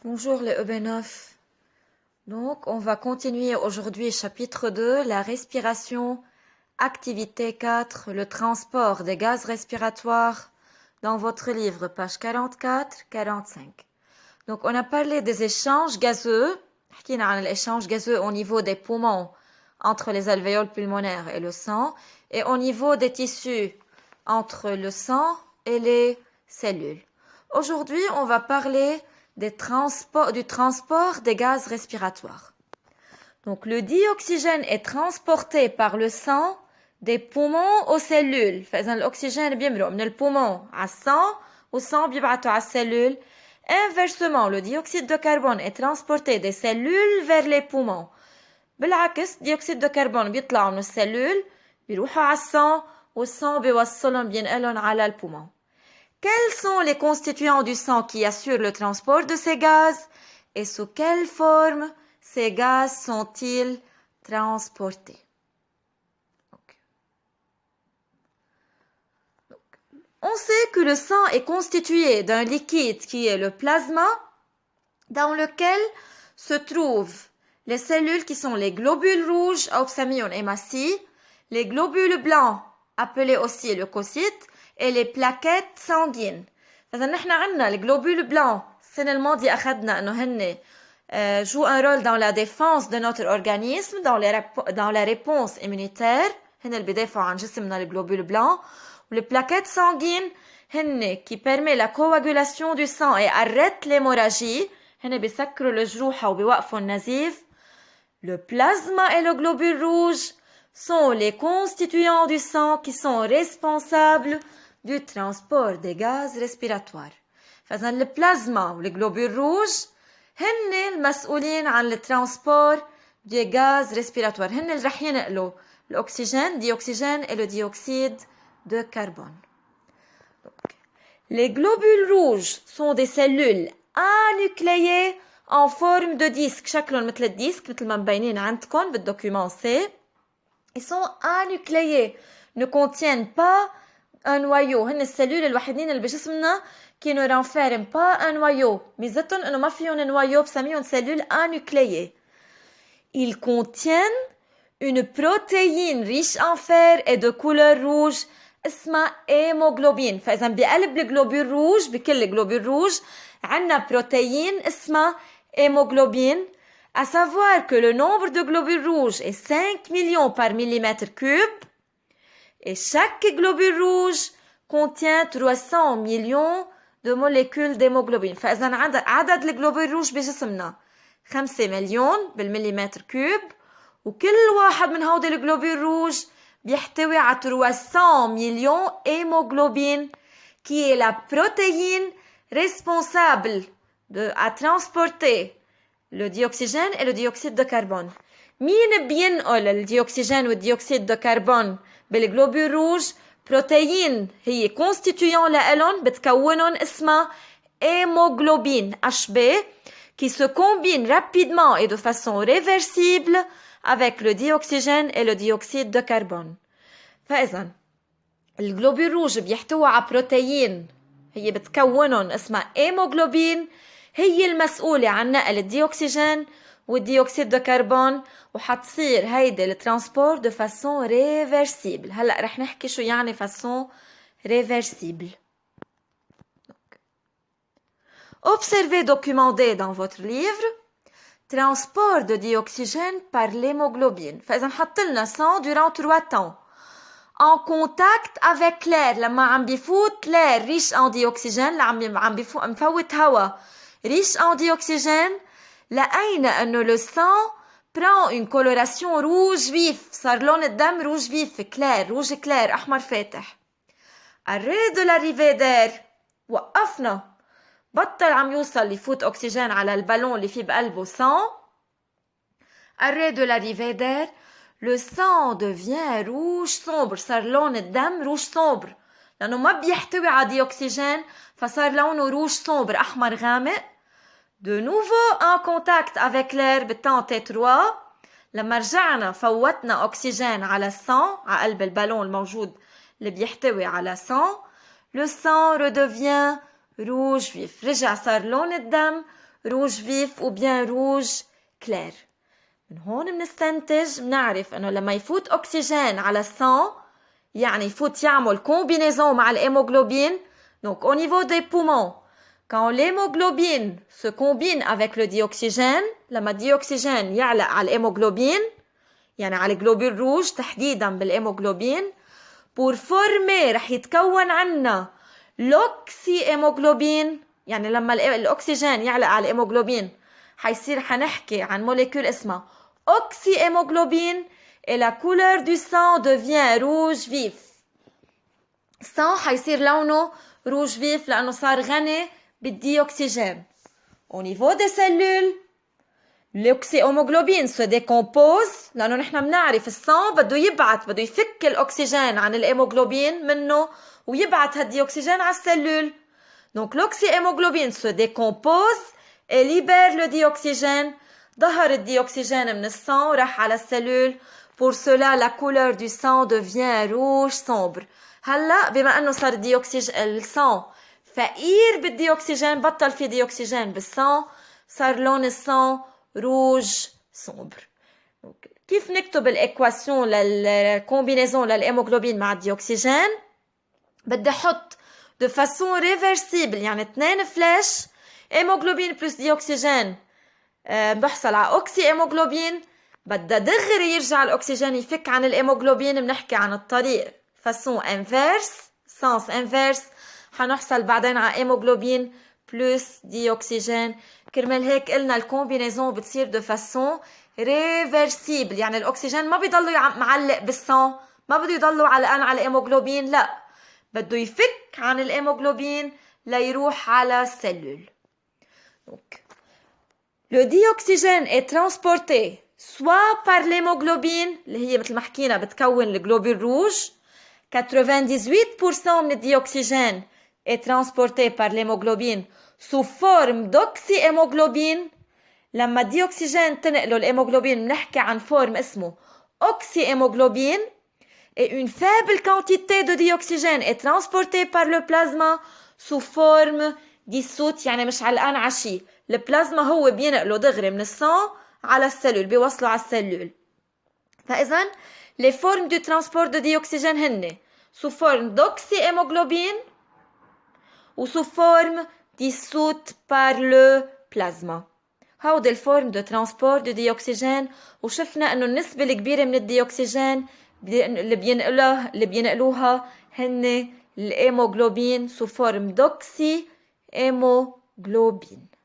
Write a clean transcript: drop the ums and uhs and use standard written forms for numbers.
Bonjour les EB9. Donc, on va continuer aujourd'hui chapitre 2, la respiration, activité 4, le transport des gaz respiratoires dans votre livre, page 44-45. Donc, on a parlé des échanges gazeux, l'échange gazeux au niveau des poumons entre les alvéoles pulmonaires et le sang, et au niveau des tissus entre le sang et les cellules. Aujourd'hui, on va parler du transport des gaz respiratoires. Donc, le dioxygène est transporté par le sang des poumons aux cellules. L'oxygène بيمرق من البومون على السang, au sang بيبعته على الcellule. Inversement, le dioxyde de carbone est transporté des cellules vers les poumons. بالعكس, dioxyde de carbone بيطلع من السلول بيروحوا على السang, والسang بيوصلهم بينقلهم على البومون. Quels sont les constituants du sang qui assurent le transport de ces gaz et sous quelle forme ces gaz sont-ils transportés? On sait que le sang est constitué d'un liquide qui est le plasma dans lequel se trouvent les cellules qui sont les globules rouges, les globules blancs appelés aussi leucocytes et les plaquettes sanguines. فإذا نحن عندنا les globules blancs السنة الماضية أخذنا إنه هن jouent un rôle dans la défense de notre organisme, dans la réponse immunitaire. هن اللي بيدافعوا عن جسمنا les globules blancs. Les plaquettes sanguines هن qui permet la coagulation du sang et arrête l'hémorragie. هن بيسكروا الجروح وبيوقفوا النزيف. Le plasma et le globule rouge sont les constituants du sang qui sont responsables du transport des gaz respiratoires. فإذا البلازما والglobule rouge هن المسؤولين عن le transport des gaz respiratoires. هن اللي رح ينقلوا l'oxygène, dioxygène et le dioxyde de carbone. Donc, les globules rouges sont des cellules anucléées en forme de disque. شكلهم مثل الديسك مثل ما مبينين عندكم بالdocument C. Ils sont anucléés, ne contiennent pas un noyau. هن السلول الوحيدين اللي بجسمنا qui ne renferment pas un noyau. ميزتهم انه ما فيهم noyau بسميهم cellules anucléées. Ils contiennent une protéine riche en fer et de couleur rouge اسمها hémoglobine. فإذا بقلب الجلوبول روج بكل الجلوبول روج عندنا بروتين اسمها hémoglobine. À savoir que le nombre de globules rouges est 5 millions par millimètre cube et chaque globule rouge contient 300 millions de molécules d'hémoglobine. فإذا عدد الجلوبول روج بجسمنا 5 مليون بالمليمتر كوب وكل واحد من هودي الجلوبول روج بيحتوي على 300 millions hémoglobine qui est la protéine responsable à transporter le dioxygène et le dioxyde de carbone. مين بينقل الديوكسيجين والديوكسيد de carbone بالجلوبول روج؟ بروتين هي constituant لإلهم بتكونهم اسمها hémoglobine HB qui se combine rapidement et de façon réversible avec le dioxygène et le dioxyde de carbone. فإذا الجلوبول روج بيحتوي على بروتين هي بتكونهم اسمها hémoglobine هي المسؤولة عن نقل الديوكسيجين والديوكسيد دو كربون وحتصير هيدي الترانسبور دو فاسون ريفرسيبل. هلأ رح نحكي شو يعني فاسون ريفرسيبل. Observez, documentez dans votre livre transport de dioxygène par l'hémoglobine. فإذا حط لنا sang durant 3 temps. En contact avec l'air لما عم بيفوت l'air riche en dioxygène عم بفوت هواء riche en dioxygène لقينا انه le sang prend une coloration rouge vif. صار لون الدم rouge vif clair rouge clair احمر فاتح. arrêt de l'arrivée d'air وقفنا بطل عم يوصل يفوت أكسجين على البالون اللي فيه بقلبه sang. arrêt de l'arrivée d'air le sang devient rouge sombre. صار لون الدم rouge sombre لأنه ما بيحتوي على ديوكسيجين فصار لونه rouge sombre أحمر غامق. de nouveau en contact avec l'air بالتان T3 لما رجعنا فوتنا أكسجين على السان على قلب البالون الموجود اللي بيحتوي على sang. le sang redevient rouge vif. رجع صار لون الدم روج فيف ou bien روج كلير. من هون بنستنتج بنعرف انه لما يفوت اكسجين على السان يعني يفوت يعمل combinaison مع l'hémoglobine. Donc au niveau des poumons, quand l'hémoglobine se combine avec le dioxygène, لما الديوكسيجين يعلق على الهيموغلوبين يعني على الجلوبول روج تحديدا بالهيموغلوبين pour former رح يتكون عنا l'oxy hémoglobine. يعني لما الاكسجين يعلق على الهيموغلوبين حيصير حنحكي عن موليكول اسمها oxyhémoglobine et la couleur du sang devient rouge vif. السان حيصير لونه روج فيف لأنه صار غني بالديوكسيجين. Au niveau des cellules, l'oxyhémoglobine se décompose لأنه نحن بنعرف السان بده يفك الأكسجين عن الهيموغلوبين منه ويبعت هالديوكسيجين على السلول. Donc l'oxyhémoglobine se décompose et libère le dioxygène. ظهر الديوكسيجين من السان وراح على السلول. Pour cela, la couleur du sang devient rouge sombre. هلا بما انه صار السان فقير بالديوكسيجين بطل في ديوكسيجين بالسان صار لون السان روج sombre. كيف نكتب الايكواسيون للكومبينيزون للهيموغلوبين مع الديوكسيجين؟ بدي احط de façon réversible يعني 2 فلاش هيموغلوبين بلس ديوكسيجين بحصل على اوكسي هيموغلوبين. بدها دغري يرجع الاكسجين يفك عن الهيموغلوبين. بنحكي عن الطريق façon inverse sens inverse حنحصل بعدين على هيموغلوبين بلس ديوكسيجين. كرمال هيك قلنا الكومبينيزون بتصير de façon réversible يعني الاكسجين ما بيضلوا معلق بالسان ما بده يضلوا علقان على الهيموغلوبين لا بده يفك عن الهيموغلوبين ليروح على السلول. Donc le dioxygène est transporté soit par l'hémoglobine اللي هي مثل ما حكينا بتكون الجلوبول روج. 98% من الديوكسيجين est transporté par l'hémoglobine sous forme d'oxyhémoglobine. لما الديوكسيجين تنقله الهيموغلوبين بنحكي عن فورم اسمه oxyhémoglobine. Et une faible quantité de dioxygène est transportée par le plasma sous forme dissoute يعني مش علقان على شيء. البلازما هو بينقله دغري من السان على السلول بيوصله على السلول. فإذا les formes du transport de dioxygène هن sous forme d'oxyhémoglobine ou sous forme dissoute par le plasma. هودي الفورم de transport de dioxygène. وشفنا انه النسبة الكبيرة من الديوكسيجين اللي بينقلوها هن الهيموغلوبين sous forme d'oxyhémoglobine.